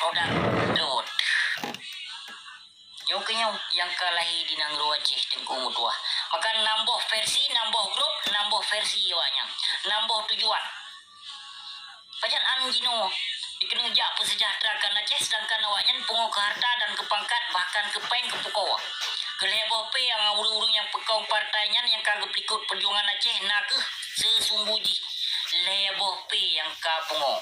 produk lot. Yung kanyang yang kalahi di nang Aceh tengku mutua. Maka nambah versi, nambah grup, nambah versi awaknya. Nambah tujuan. Pajan anjino dikenejak persejahterakan Aceh sedangkan awaknya pungo ke harta dan ke pangkat bahkan ke peng ke pukau. Kelebah pe yang urung-urung yang pekong partainya yang kagak ikut perjuangan Aceh nak ke sesungguhnya lebah pe yang kapungo.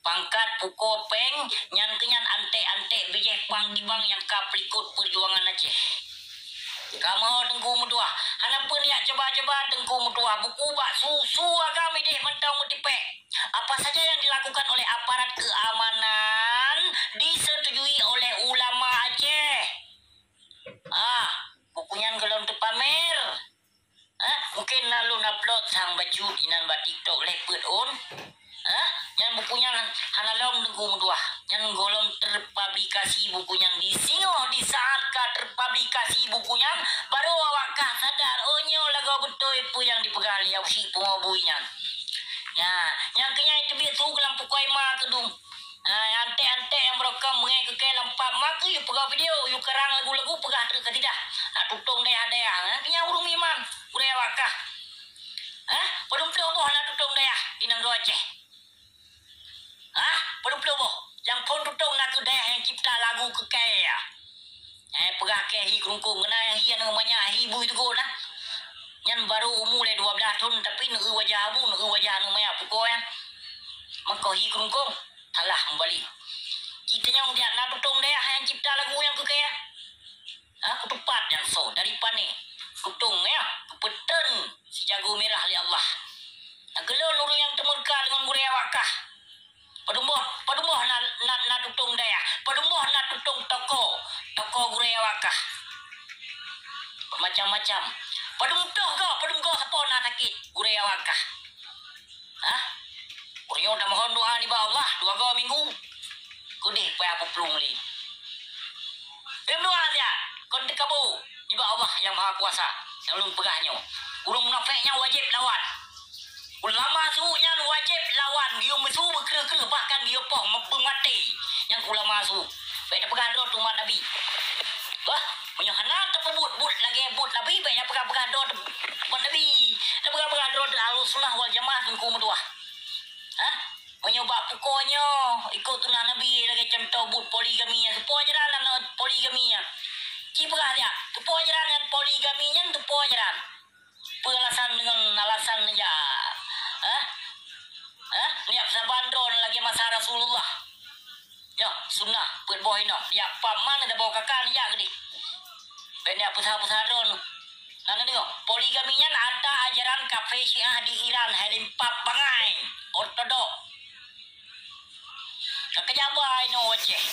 Pangkat pukau peng nyan kenyan ante-ante bijeh pang dibang yang kaplikut perjuangan Aceh. Kamu tengku mutua. Hanapun ya coba-coba tengku mutua. Buku bak susu agami deh mentang mutipek. Apa saja yang dilakukan oleh aparat keamanan disetujui oleh ulama Aceh. Bukunya kalau untuk pamer. Mungkin lalu upload sang baju inan ba TikTok lepet on. Yang bukunya hanalom tengku mutua. Yang golong terpublikasi bukunya di singo di saat terpublikasi bukunya baru awakah sadar nyo lagu betul itu yang dipegang liau si pengobuinya. Ya, yang kenya itu biasa kelam pukoi ma kedung. Ante-ante yang merekam mengai ke lempap mak yuk pegang video yuk kerang lagu-lagu pegah ke tidak. Tutung deh ada yang kenya urung imam udah awakah. Penumpel boh nak tutung deh di nang Aceh. Penumpel boh yang pun tutung nak ke daya yang cipta lagu ke kaya. Pegah ke hi kerungkung kena hi yang namanya ibu itu ko nah. Yang baru umur 12 tahun tapi nak wajah abu nak wajah namanya pukul yang. Maka hi kerungkung salah kembali. Kita yang dia nak tutung daya yang cipta lagu yang ke kaya. Ketupat yang so dari pane. Tutung ya kepeten si jago merah li Allah. Gelon urung yang temurka dengan muria wakah. Padumboh na tutung daya. Padumboh na tutung toko gure wakah. Macam-macam. Padumgoh apa na sakit gure wakah. Uryo dah mohon doa ni ba Allah 2 minggu. Kudih pa apa pelung li. Doa dia. Kon dekabu ni ba Allah yang Maha Kuasa. Yang ulun pegahnya. Urung munafiknya wajib lawan. Ulama suhunya wajib lawan. Dia mesu berkera-kera. Bahkan dia poh mati. Yang ulama suhu. Baik pegang doa tumat Nabi. Menyahana terpebut-but lagi but Nabi. Baiknya pegang-pegang doa tumat Nabi. Dan pegang-pegang doa Ahlussunnah wal Jamaah tengku mutua. Menyebab pokoknya ikut tunah Nabi lagi contoh but poligaminya. Tepuk ajaran poligaminya. Cipagah dia. Tepuk ajaran poligaminya. Tepuk ajaran. Pengalasan dengan alasan ya. Niat sabandron lagi masa Rasulullah. Ya, sunnah berboh ino. Ya, paman ada bawa kakak ya gede. Benda pusat-pusat don. Nang tengok, poligaminya ada ajaran kafe Syiah di Iran, helimpap bangai, ortodok. Kejaba ino Aceh.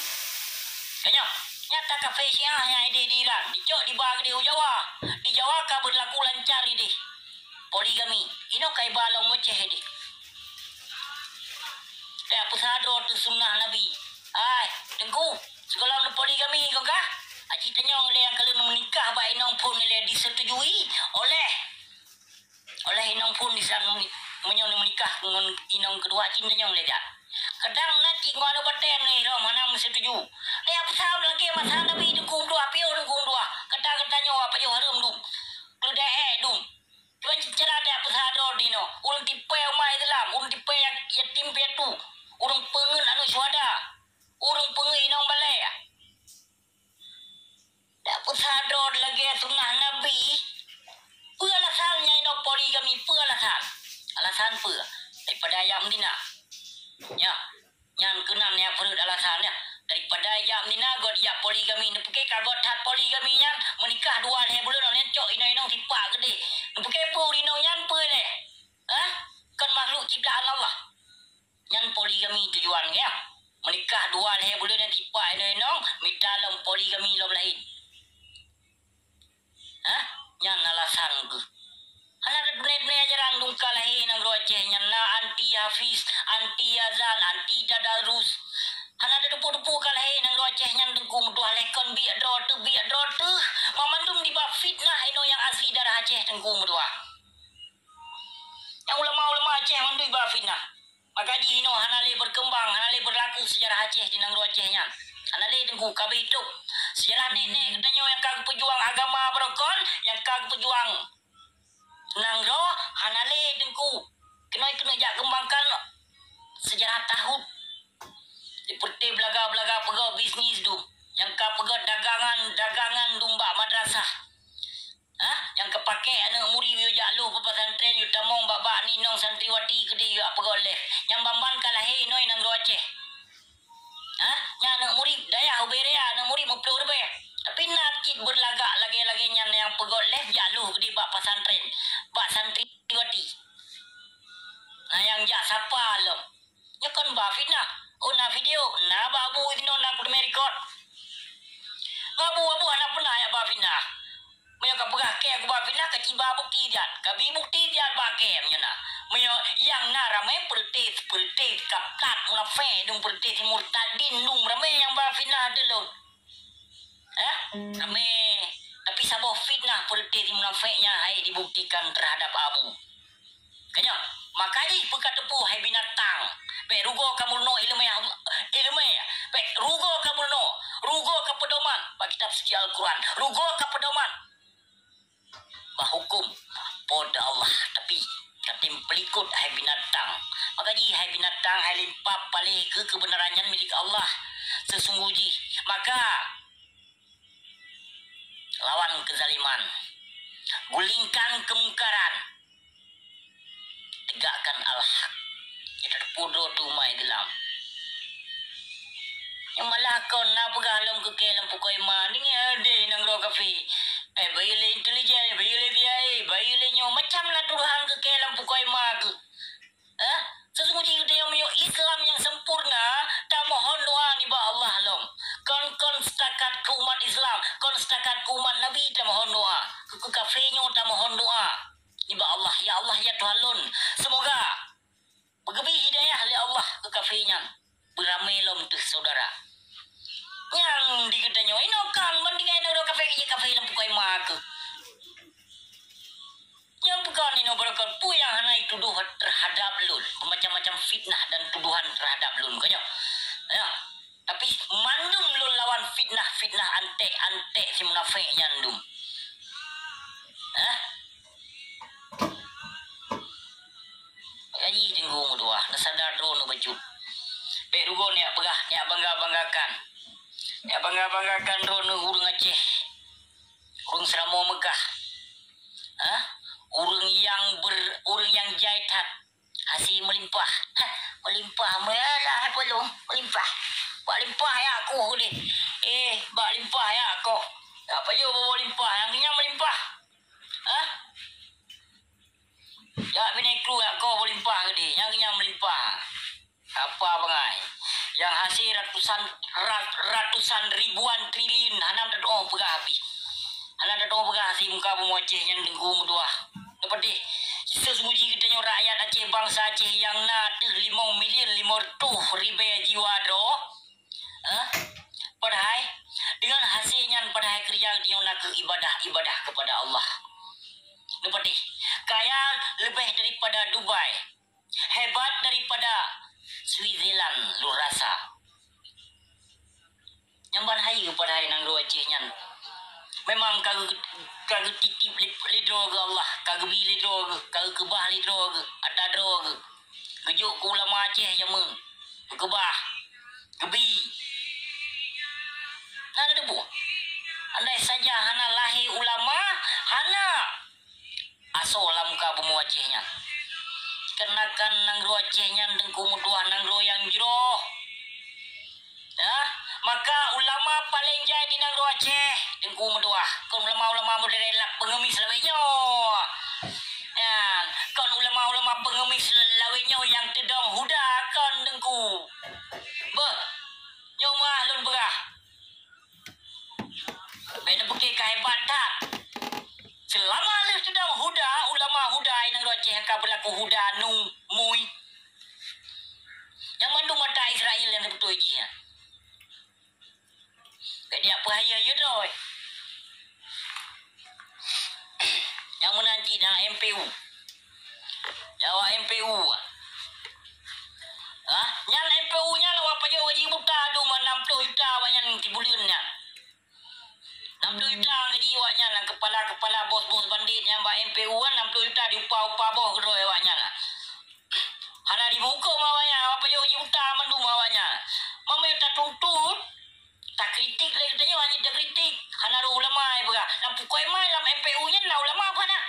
Kenyo, nyata kafe Syiah yang ada di Iran, dicok di bawah di Jawa. Di Jawa ka berlaku lancar ini. Poligami, ino kai balong Aceh ini. Dah pusat tu sunnah Nabi. Tengku, sekolah poligami kau kah? Aci tanyong le yang kalau menikah ba inong pun le disetujui oleh inong pun disang menyong menikah dengan inong kedua cinta nyong le dak. Kadang nanti ngau ada baten ni ro mana mesetuju. Ni apa sah lagi masa Nabi dukung dua pio dukung dua. Kata-katanya apa jo harum dum. Lu dah dum. Tuan cara dia apa sah do dino. Ulun tipe mai Islam, ulun tipe yang yatim piatu. Urang pengen anu syuhada. Urang pengen inong balai. Tak sadar lagi sunnah Nabi. Apa alasannya ini poligami? Apa alasan? Alasan apa? Daripada ayam dina. Ya. Yang kenal ni apa alasannya? Daripada ayam dina god ya poligami. Nepeke kagot hat poligaminya menikah 2 le bulan lencok inong tipak gede. Nepeke pun inongnya apa le? Kan makhluk ciptaan Allah. Yang poligami tujuannya menikah 2 le bulan tipak inong mitalom poligami lo lain. Yang alasan ke. Anak benar-benar ajaran dungkal lahi nang Aceh yang na anti hafiz, anti azan, anti tadarus. Anak ada depu-depu kalahi nang Aceh yang dengku mudah lekon bi adro tu. Mamandum di bab fitnah ino yang asli darah Aceh dengku mudah. Yang ulama-ulama Aceh mandu di bab fitnah. Maka ji no hanale berkembang, hanale berlaku sejarah Aceh di nang Acehnya. Hanale tengku kabeh hidup. Sejarah nenek katanya yang kagak pejuang agama berokon, yang kagak pejuang nang ro hanale tengku. Kena jak kembangkan sejarah tahun. Seperti belaga-belaga pegawai bisnis tu. Yang kau pegat dagangan domba madrasah. Yang kepakai anak murid yo jalu pesantren yo tamong babak ninong santriwati gede yo apa goleh. Yang bamban kalah noi nang Aceh. Yang anak murid daya uberea anak murid mempelur be. Tapi nakit berlagak lagi-lagi yang pegoleh jalu gede bak pesantren. Bak santriwati. Nah yang jak siapa lom. Ya kan ba fitnah. Oh na video, na babu itu nak kudu merekod. Babu anak pernah ya ba fitnah. Maya ka pegah ke aku ba fitnah ka ciba bukti dia. Ka bi bukti dia ba ke nya na. Maya yang na ramai pertis kaplat una fe dung pertis murtadin dung ramai yang ba fitnah dulu. Ramai tapi sabo fitnah pertis munafeknya hai dibuktikan terhadap abu. Kanya makanya pekat tepu hai binatang. Pe rugo kamu no ilmu pe rugo kamu no rugo ke pedoman bagi kitab suci Al-Quran rugo ke pedoman hukum pada Allah tapi katim pelikut hai binatang makanya hai binatang hai limpah paling ke kebenarannya milik Allah sesungguhnya maka lawan kezaliman gulingkan kemungkaran tegakkan al-haq kita pudo tumai dalam yang malah kau nak pegalam ke kelam pukoi mani ada nang ro kafe bayule intelijen bayule dia bayule nyo macam lah tuduhan ke kelam pukoi mag sesungguhnya dia yang Islam yang sempurna tak mohon doa ni ba Allah lom kon setakat ke umat Islam kon setakat ke umat Nabi tak mohon doa ke kafe nyo tak mohon doa ni ba Allah ya Tuhan lon semoga bergebi hidayah oleh Allah ke kafenya beramai lom tu saudara yang dikatanya inokan mendingan ino kafe lampu koi mak yang bukan ino berkat pu yang hana itu tuduhan terhadap lun macam-macam fitnah dan tuduhan terhadap lun kanya ya tapi mandum lun lawan fitnah antek si munafik nyandum Aji tenggung dua nasadar drone baju pe rugo ni pegah ni banggakan ya banggakan drone urang Aceh urang Seramo Mekah urang yang jahitan hasil melimpah melah belum melimpah ya aku ni bak limpah ya aku apa yo bawa limpah yang kenyang melimpah ya bini kru ya kau melimpah ke dia yang kenyang melimpah apa bangai yang hasil ratusan ribuan triliun hanam dah pegah habis hanam dah pegah hasil muka Aceh yang dengku dua dapat deh sesungguhnya kita rakyat Aceh bangsa Aceh yang nak 5 miliar 500,000 jiwa do padahal dengan hasilnya padahal kerja dia nak ke ibadah kepada Allah dapat deh kaya lebih daripada Dubai hebat daripada Switzerland lu rasa yang bahaya kepada nang lu Acehnya memang kagak titip lidro ke Allah kagak bi lidro kagak kebah lidro ke ada dro ke gejuk ku ulama Aceh jamu kebah gebi nana debu andai saja hana lahir ulama hana asolam ka bemu Acehnya kenakan nang ro Acehnya dengku muduah nang ro yang jero maka ulama paling jadi nang ro Aceh dengku muduah kon ulama moderelak pengemis lawinyo kon ulama pengemis lawinyo yang tedong huda kon dengku nyo mah lun berah bena bukti kehebat tak selama lu sedang huda ulama huda nang ro Aceh ka berlaku huda nung mui yang mandu mata Israel yang betul ji dia bahaya ya doi yang menanti dah MPU Jawa MPU je gaji buta tu 60 juta banyak tibulannya. 60 juta gaji awaknya lah. Kepala bos-bos bandit yang buat MPU kan 60 juta diupah-upah bos kedua awaknya lah. Hana dihukum awaknya. Apa je gaji buta mandum awaknya. Mama yang tak tuntut. Tak kritik lagi tanya hanya tak kritik. Hana ulama apa? Lampu koi mai dalam MPU nya lah ulama apa nak?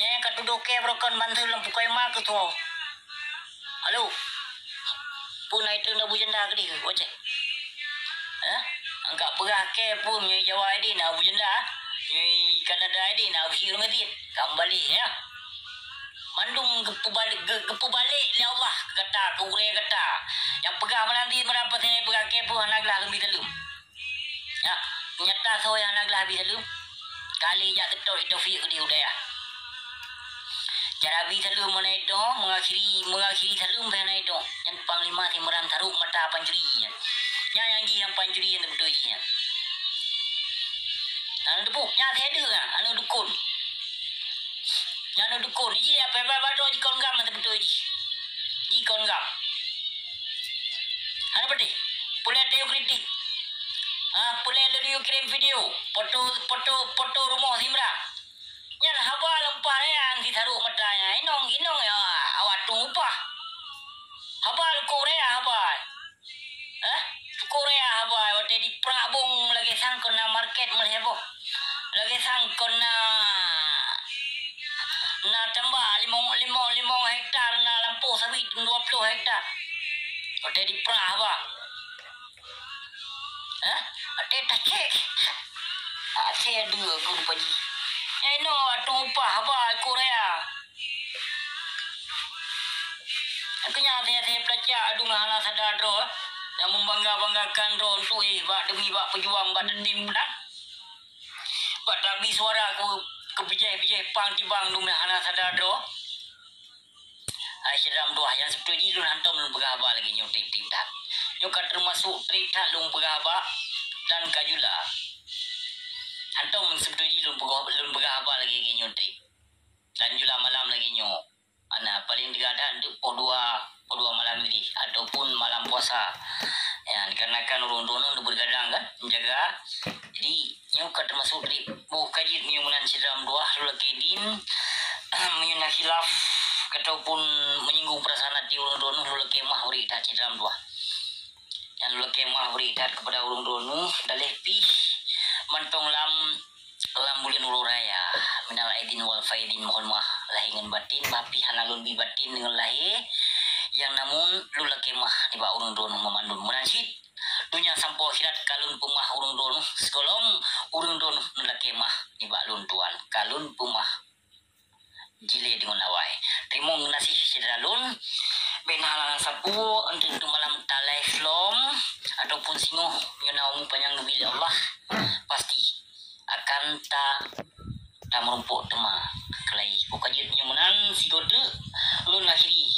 Yang kat duduk ke broken bantu lampu koi mai ke tu. Halo. Pun itu nak bujenda ke dia? Wacak. Angkat perah ke pun nyai Jawa ini nak bujenda. Nyai Kanada ini nak usir ngetit. Kembali ya. Mandum gepu balik ya Allah kata kure kata yang pegah menanti berapa saya pegah kepo anaklah lebih telum ya nyata so yang anaklah lebih telum kali jak ketor itu fi ke dia udah ya cara lebih telum mana itu mengakhiri telum mana itu yang panglima timuran taruk mata pancuri yang pancuri yang betul nya anu depu nya ada anu dukun yang dukun ni apa baru jikon gam mata betul jikon gam ada peti pulai dia kritik pulai dia kirim video foto rumah Simra yang haba lempah yang ditaruh matanya inong ya awak tungupah haba Korea haba Korea haba waktu di Prabung lagi sangkona market melheboh lagi sangkona na tambah 5 hektar na lampu sawit 20 hektar. Ote di pra ba? Ote tak cek. Saya dua pun pagi. No tumpah ba Korea. Akhirnya saya pelajar adung hana sadar ro yang membangga-banggakan ro untuk demi pejuang badan tim dah. Bak tabi suara aku kebijai pang tibang lu hana sadar do ai sedam doa yang setuju lu hantam lu beraba lagi nyu tim tak nyu kat termasuk trik tak lu beraba dan kajula hantam setuju lu beraba lagi nyu trik dan jula malam lagi nyu ana paling digadan tu podua malam ini ataupun malam puasa ya dikarenakan urun-urun bergadang kan menjaga jadi nyu kat termasuk trik kaji menyunan sidam doa lulakedin menyunah khilaf ataupun menyinggung perasaan hati urun-urun lulakemah beri tak sidam doa yang lulakemah beri tak kepada urun-urun dalih pi mantong lam bulin ururaya minal aidin wal faidin mohon maaf lahingan batin bapi hanalun bi batin dengan lahir yang namun lulakemah di bawah urun-urun memandun menansid dunia sampo akhirat kalun pumah urung dono sekolong urung dono nulake mah ni balun tuan kalun pumah jile dengan awai terima ngasih sedalun ben halangan sapu untuk malam talai slom ataupun singo nyunau panjang bila Allah pasti akan ta merumpuk tema kelai bukan nyunan sigote ulun akhiri